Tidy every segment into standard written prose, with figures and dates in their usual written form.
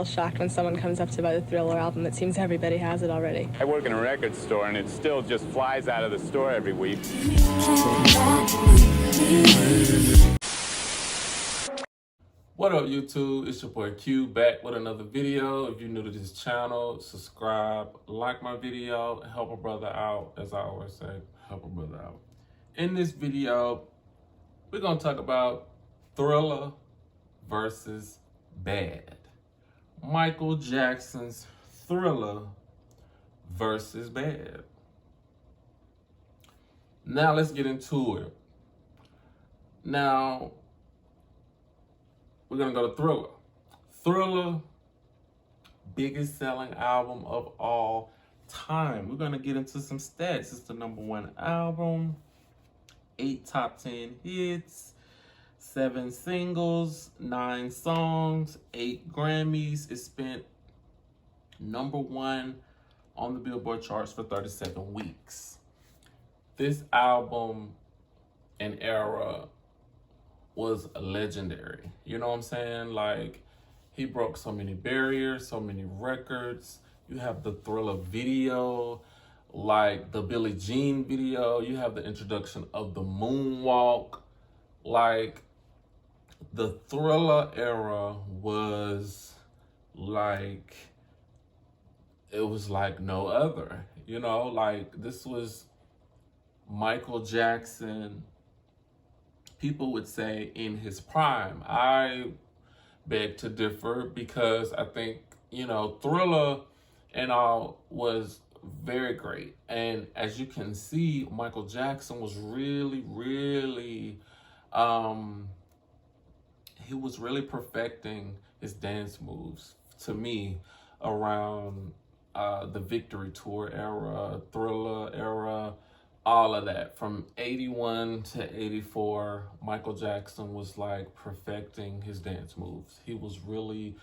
Shocked when someone comes up to buy the Thriller album. It seems everybody has it already. I work in a record store, and it still just flies out of the store every week. What up, YouTube? It's your boy Q back with another video. If you're new to this channel, subscribe, like my video, help a brother out. As I always say, help a brother out. In this video, we're gonna talk about Thriller versus Bad. Michael Jackson's Thriller versus Bad. Now let's get into it. Now, we're gonna go to Thriller. Thriller, biggest selling album of all time. We're gonna get into some stats. It's the #1 album, 8 top 10 hits, 7 singles, 9 songs, 8 Grammys. It spent #1 on the Billboard charts for 37 weeks. This album and era was legendary. You know what I'm saying? Like, he broke so many barriers, so many records. You have the Thriller video, like the Billie Jean video. You have the introduction of the moonwalk. Like, the Thriller era was like, it was like no other. You know, like, this was Michael Jackson, people would say, in his prime. I beg to differ because I think, you know, Thriller and all was very great. And as you can see, Michael Jackson was really, he was really perfecting his dance moves, to me, around the Victory Tour era, Thriller era, all of that. From 81 to 84, Michael Jackson was like perfecting his dance moves. He was really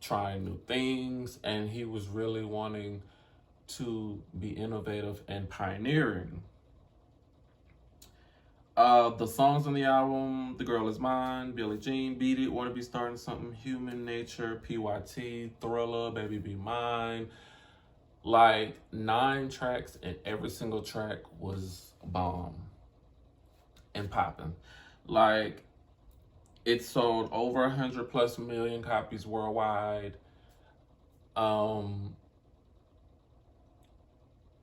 trying new things, and he was really wanting to be innovative and pioneering. The songs on the album: The Girl Is Mine, Billie Jean, Beat It, Wanna Be Starting Something, Human Nature, PYT, Thriller, Baby Be Mine. Like, 9 tracks, and every single track was bomb and popping. Like, it sold over 100+ million copies worldwide.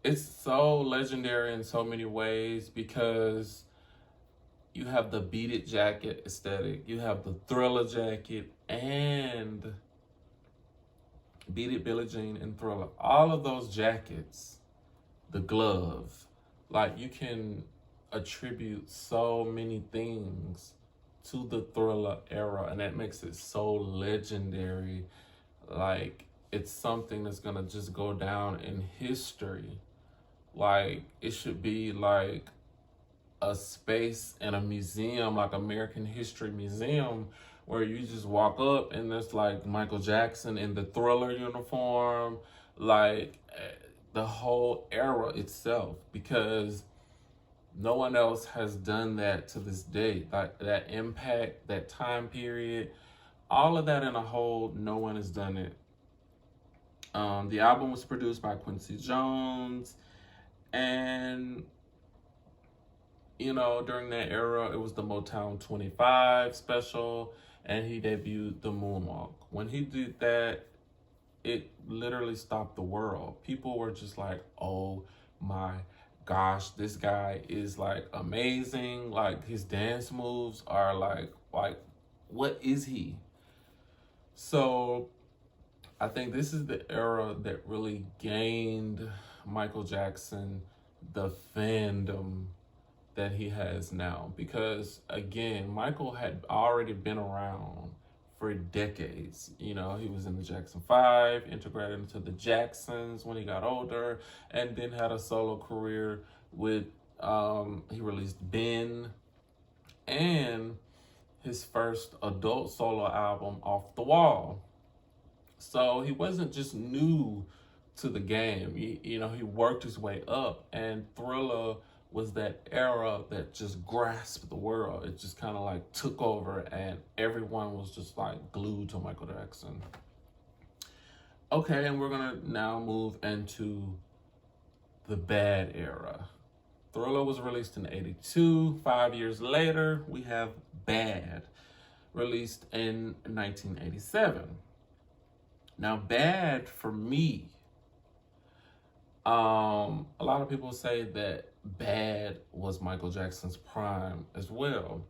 It's so legendary in so many ways because you have the Beat It jacket aesthetic, you have the Thriller jacket, and Beat It, Billie Jean, and Thriller. All of those jackets, the glove, like, you can attribute so many things to the Thriller era, and that makes it so legendary. Like, it's something that's gonna just go down in history. Like, it should be like a space in a museum, like American History Museum, where you just walk up and there's like Michael Jackson in the Thriller uniform, like the whole era itself, because no one else has done that to this day. Like, that impact, that time period, all of that in a whole, no one has done it. The album was produced by Quincy Jones, and you know, during that era, it was the Motown 25 special, and he debuted the moonwalk. When he did that, it literally stopped the world. People were just like, oh my gosh, this guy is like amazing. Like, his dance moves are like what is he? So I think this is the era that really gained Michael Jackson the fandom that he has now, because again, Michael had already been around for decades. You know, he was in the Jackson 5, integrated into the Jacksons when he got older, and then had a solo career with he released Ben and his first adult solo album, Off the Wall. So he wasn't just new to the game. You know, he worked his way up, and Thriller was that era that just grasped the world. It just kind of like took over, and everyone was just like glued to Michael Jackson. Okay, and we're gonna now move into the Bad era. Thriller was released in '82. 5 years later, we have Bad, released in 1987. Now, Bad, for me, a lot of people say that Bad was Michael Jackson's prime as well.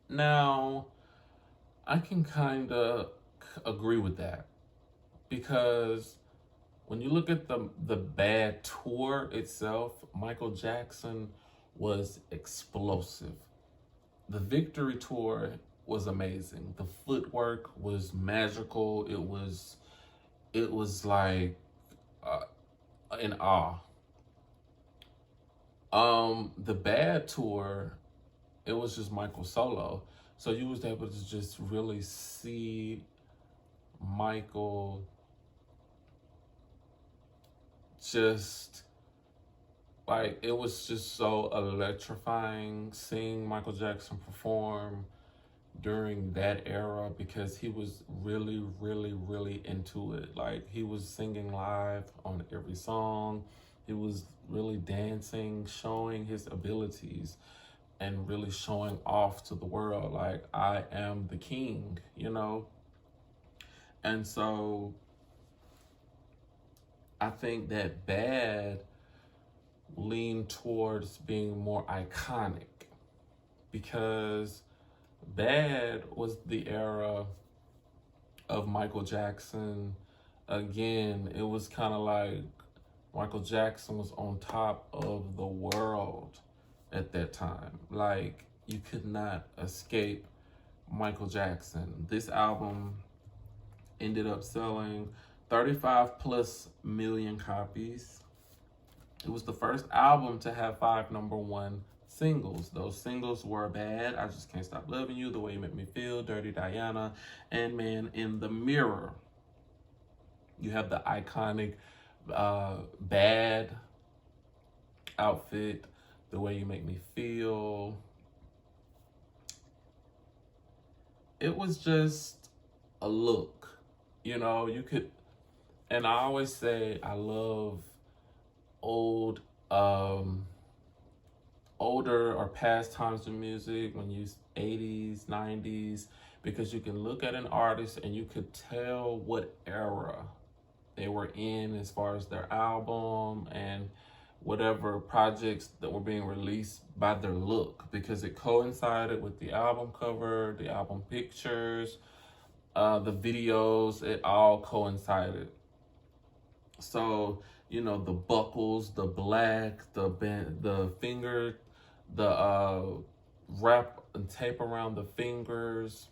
Now, I can kind of agree with that, because when you look at the Bad tour itself, Michael Jackson was explosive. The Victory Tour was amazing. The footwork was magical. It was like in awe. The Bad tour, it was just Michael solo. So you was able to just really see Michael just like, it was just so electrifying seeing Michael Jackson perform during that era, because he was really, really, really into it. Like, he was singing live on every song. He was really dancing, showing his abilities, and really showing off to the world, like, I am the king, you know? And so I think that Bad leaned towards being more iconic, because Bad was the era of Michael Jackson. Again, it was kind of like Michael Jackson was on top of the world at that time. Like, you could not escape Michael Jackson. This album ended up selling 35 plus million copies. It was the first album to have 5 #1 singles. Those singles were Bad, I Just Can't Stop Loving You, The Way You Make Me Feel, Dirty Diana, and Man in the Mirror. You have the iconic Bad outfit, The Way You Make Me Feel. It was just a look, you know, you could, and I always say I love older or past times of music, when you 80s, 90s, because you can look at an artist and you could tell what era they were in as far as their album and whatever projects that were being released by their look, because it coincided with the album cover, the album pictures, the videos, it all coincided. So, you know, the buckles, the black, the finger, the wrap and tape around the fingers,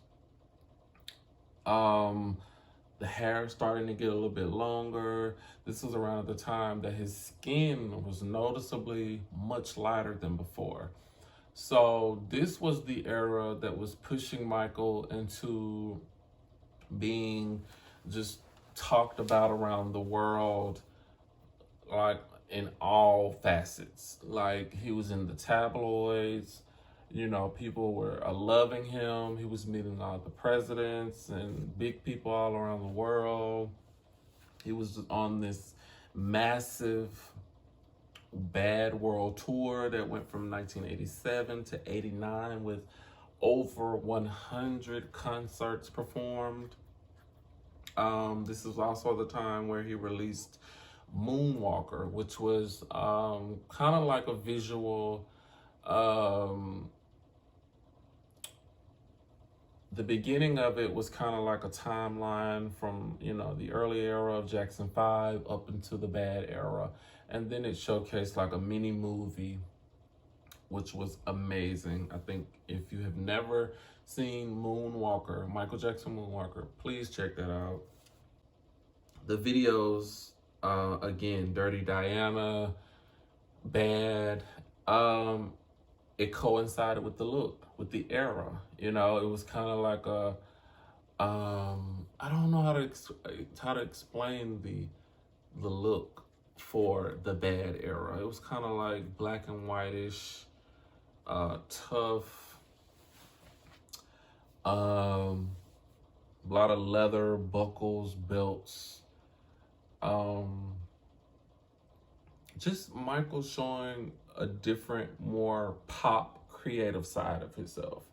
the hair starting to get a little bit longer. This was around the time that his skin was noticeably much lighter than before. So this was the era that was pushing Michael into being just talked about around the world, like in all facets. Like, he was in the tabloids, you know, people were loving him. He was meeting all the presidents and big people all around the world. He was on this massive Bad World Tour that went from 1987 to 89 with over 100 concerts performed. This is also the time where he released Moonwalker, which was kind of like a visual. The beginning of it was kind of like a timeline from, you know, the early era of Jackson 5 up into the Bad era. And then it showcased like a mini movie, which was amazing. I think if you have never seen Moonwalker, Michael Jackson Moonwalker, please check that out. The videos, again, Dirty Diana, Bad, it coincided with the look, with the era. You know, it was kind of like a, I don't know how to explain the look, for the Bad era. It was kind of like black and whitish, tough, a lot of leather, buckles, belts. Just Michael showing a different, more pop, creative side of himself.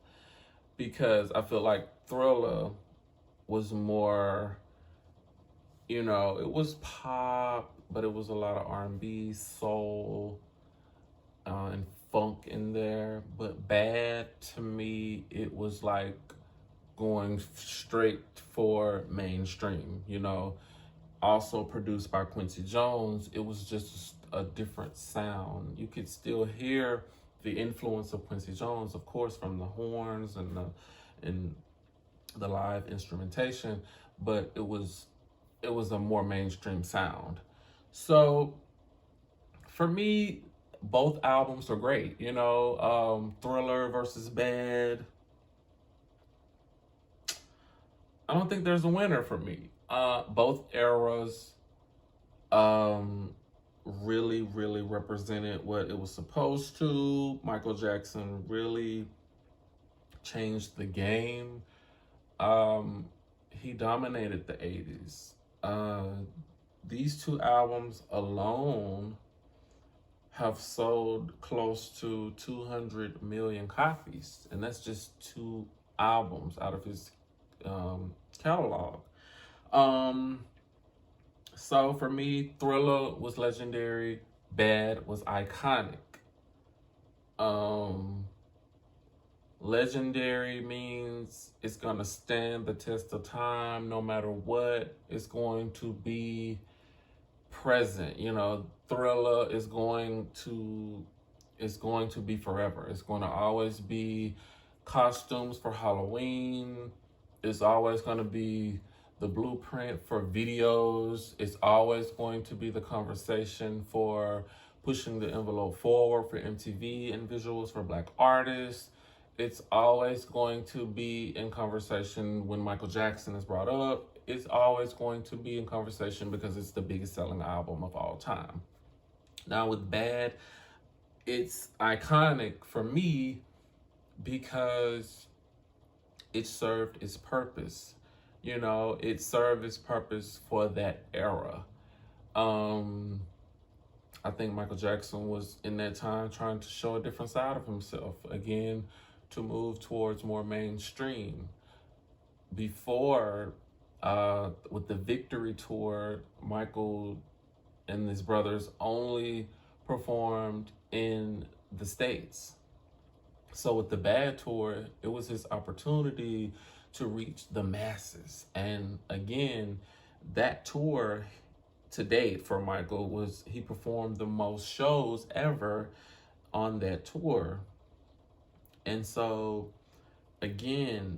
Because I feel like Thriller was more, it was pop, but it was a lot of R&B, soul, and funk in there. But Bad, to me, it was like going straight for mainstream, Also produced by Quincy Jones. It was just a different sound. You could still hear the influence of Quincy Jones, of course, from the horns and the live instrumentation, but it was a more mainstream sound. So for me, both albums are great. Thriller versus Bad. I don't think there's a winner for me. Both eras really, really represented what it was supposed to. Michael Jackson really changed the game. He dominated the 80s. These two albums alone have sold close to 200 million copies, and that's just two albums out of his catalog. So for me, Thriller was legendary, Bad was iconic. Legendary means it's gonna stand the test of time no matter what. It's going to be present. Thriller is going to be forever. It's going to always be costumes for Halloween. It's always going to be the blueprint for videos. It's always going to be the conversation for pushing the envelope forward for MTV and visuals for Black artists. It's always going to be in conversation when Michael Jackson is brought up. It's always going to be in conversation because it's the biggest selling album of all time. Now with Bad, it's iconic for me because it served its purpose. It served its purpose for that era. I think Michael Jackson was in that time trying to show a different side of himself, again, to move towards more mainstream. Before, with the Victory Tour, Michael and his brothers only performed in the States. So with the Bad Tour, it was his opportunity to reach the masses. And again, that tour to date for Michael was he performed the most shows ever on that tour. And so again,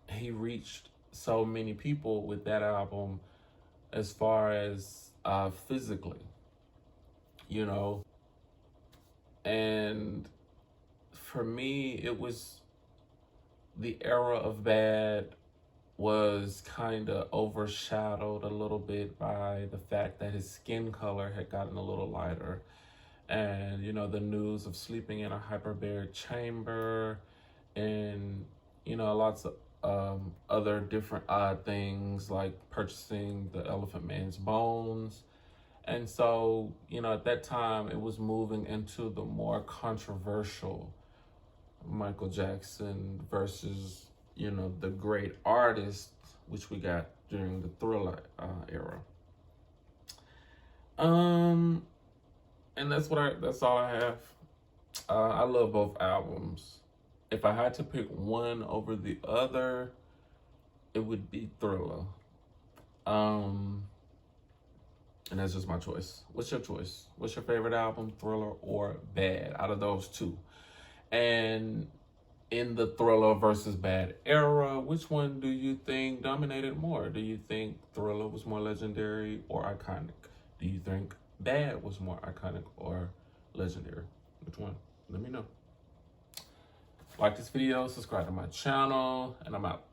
he reached so many people with that album as far as physically, and for me, it was the era of Bad was kind of overshadowed a little bit by the fact that his skin color had gotten a little lighter. And, the news of sleeping in a hyperbaric chamber and, lots of other different odd things like purchasing the Elephant Man's bones. And so, at that time, it was moving into the more controversial Michael Jackson versus, the great artist, which we got during the Thriller era. And that's all I have. I love both albums. If I had to pick one over the other, it would be Thriller. And that's just my choice. What's your choice? What's your favorite album, Thriller or Bad, out of those two? And in the Thriller versus Bad era, which one do you think dominated more? Do you think Thriller was more legendary or iconic? Do you think Bad was more iconic or legendary? Which one? Let me know. Like this video, subscribe to my channel, and I'm out.